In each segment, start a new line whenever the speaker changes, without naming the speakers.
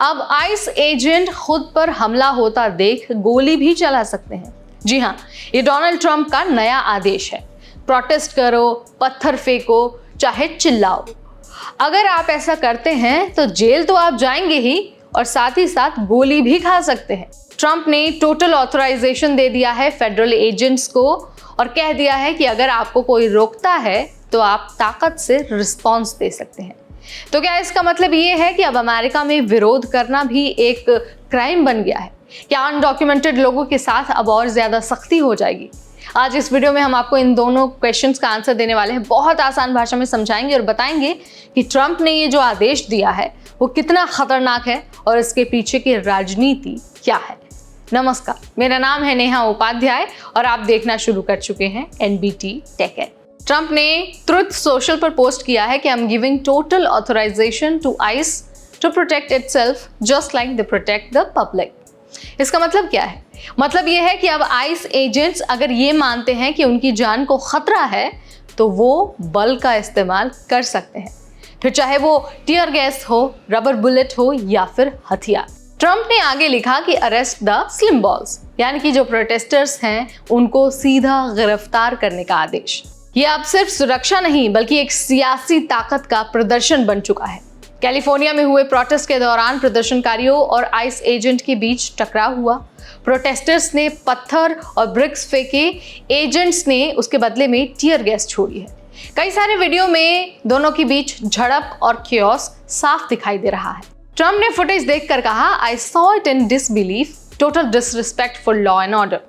अब ice agent खुद पर हमला होता देख गोली भी चला सकते हैं। जी हाँ, ये डोनाल्ड ट्रंप का नया आदेश है। प्रोटेस्ट करो, पत्थर फेंको, चाहे चिल्लाओ। अगर आप ऐसा करते हैं तो जेल तो आप जाएंगे ही और साथ ही साथ गोली भी खा सकते हैं। ट्रंप ने टोटल ऑथराइजेशन दे दिया है फेडरल एजेंट्स को और कह दिया है कि अगर आपको कोई रोकता है तो आप ताकत से रिस्पॉन्स दे सकते हैं। तो क्या इसका मतलब ये है कि अब अमेरिका में विरोध करना भी एक क्राइम बन गया है? क्या अनडॉक्यूमेंटेड लोगों के साथ अब और ज्यादा सख्ती हो जाएगी? आज इस वीडियो में हम आपको इन दोनों क्वेश्चंस का आंसर देने वाले हैं। बहुत आसान भाषा में समझाएंगे और बताएंगे कि ट्रंप ने ये जो आदेश दिया है वो कितना खतरनाक है और इसके पीछे की राजनीति क्या है। नमस्कार, मेरा नाम है नेहा उपाध्याय और आप देखना शुरू कर चुके हैं NBT टेक एड। ट्रंप ने ट्रुथ सोशल पर पोस्ट किया है कि I am giving total authorisation to ICE to protect itself just like they protect the public. इसका मतलब क्या है? मतलब ये है कि अब आइस एजेंट्स अगर ये मानते हैं कि उनकी जान को खतरा है तो वो बल का इस्तेमाल कर सकते हैं, फिर चाहे वो टीयर गैस हो, रबर बुलेट हो या फिर हथियार। ट्रंप ने आगे लिखा कि अरेस्ट द स्लिम बॉल्स, यानी कि जो प्रोटेस्टर्स हैं उनको सीधा गिरफ्तार करने का आदेश। ये अब सिर्फ सुरक्षा नहीं बल्कि एक सियासी ताकत का प्रदर्शन बन चुका है। कैलिफोर्निया में हुए प्रोटेस्ट के दौरान प्रदर्शनकारियों और आइस एजेंट के बीच टकराव हुआ। प्रोटेस्टर्स ने पत्थर और ब्रिक्स फेंके, एजेंट्स ने उसके बदले में टीयर गैस छोड़ी है। कई सारे वीडियो में दोनों के बीच झड़प और क्योस साफ दिखाई दे रहा है। ट्रंप ने फुटेज देखकर कहा, I saw it in disbelief, total disrespect for law and order.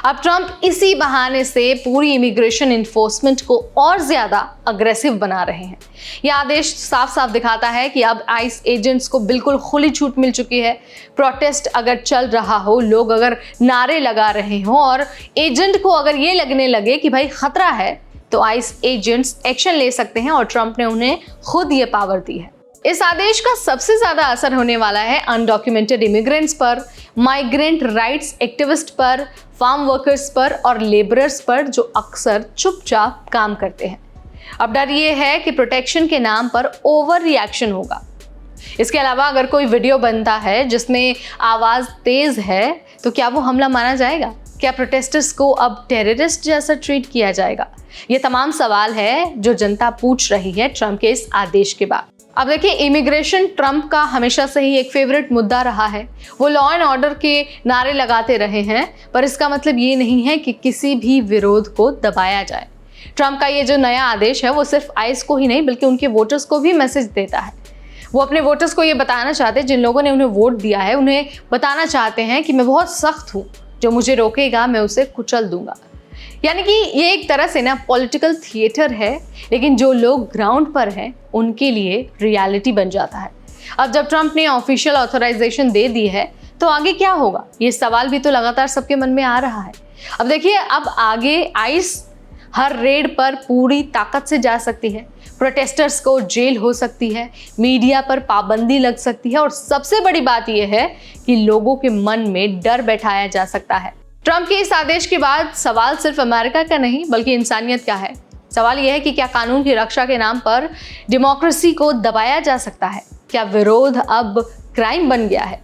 अब ट्रंप इसी बहाने से पूरी इमिग्रेशन इन्फोर्समेंट को और ज्यादा अग्रेसिव बना रहे हैं। यह आदेश साफ साफ दिखाता है कि अब आइस एजेंट्स को बिल्कुल खुली छूट मिल चुकी है। प्रोटेस्ट अगर चल रहा हो, लोग अगर नारे लगा रहे हो और एजेंट को अगर ये लगने लगे कि भाई खतरा है तो आइस एजेंट्स एक्शन ले सकते हैं और ट्रंप ने उन्हें खुद ये पावर दी है। इस आदेश का सबसे ज्यादा असर होने वाला है अनडॉक्यूमेंटेड इमिग्रेंट्स पर, माइग्रेंट राइट्स एक्टिविस्ट पर, फार्म वर्कर्स पर और लेबरर्स पर जो अक्सर चुपचाप काम करते हैं। अब डर ये है कि प्रोटेक्शन के नाम पर ओवर रिएक्शन होगा। इसके अलावा अगर कोई वीडियो बनता है जिसमें आवाज तेज है तो क्या वो हमला माना जाएगा? क्या प्रोटेस्टर्स को अब टेररिस्ट जैसा ट्रीट किया जाएगा? ये तमाम सवाल है जो जनता पूछ रही है ट्रंप के इस आदेश के बाद। अब देखिए, इमिग्रेशन ट्रंप का हमेशा से ही एक फेवरेट मुद्दा रहा है। वो लॉ एंड ऑर्डर के नारे लगाते रहे हैं, पर इसका मतलब ये नहीं है कि किसी भी विरोध को दबाया जाए। ट्रंप का ये जो नया आदेश है वो सिर्फ आइस को ही नहीं बल्कि उनके वोटर्स को भी मैसेज देता है। वो अपने वोटर्स को ये बताना चाहते हैं, जिन लोगों ने उन्हें वोट दिया है उन्हें बताना चाहते हैं कि मैं बहुत सख्त हूँ, जो मुझे रोकेगा मैं उसे कुचल दूंगा। यानी कि ये एक तरह से ना पॉलिटिकल थिएटर है, लेकिन जो लोग ग्राउंड पर हैं उनके लिए रियलिटी बन जाता है। अब जब ट्रंप ने ऑफिशियल ऑथराइजेशन दे दी है तो आगे क्या होगा, ये सवाल भी तो लगातार सबके मन में आ रहा है। अब देखिए, अब आगे आइस हर रेड पर पूरी ताकत से जा सकती है, प्रोटेस्टर्स को जेल हो सकती है, मीडिया पर पाबंदी लग सकती है और सबसे बड़ी बात यह है कि लोगों के मन में डर बैठाया जा सकता है। ट्रंप के इस आदेश के बाद सवाल सिर्फ अमेरिका का नहीं बल्कि इंसानियत का है। सवाल यह है कि क्या कानून की रक्षा के नाम पर डेमोक्रेसी को दबाया जा सकता है? क्या विरोध अब क्राइम बन गया है?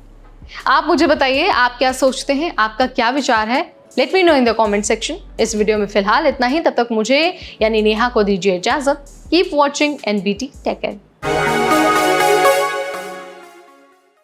आप मुझे बताइए, आप क्या सोचते हैं, आपका क्या विचार है? Let me know in the comment section. इस वीडियो में फिलहाल इतना ही, तब तक मुझे यानी नेहा को दीजिए इजाजत। Keep watching NBT tech add.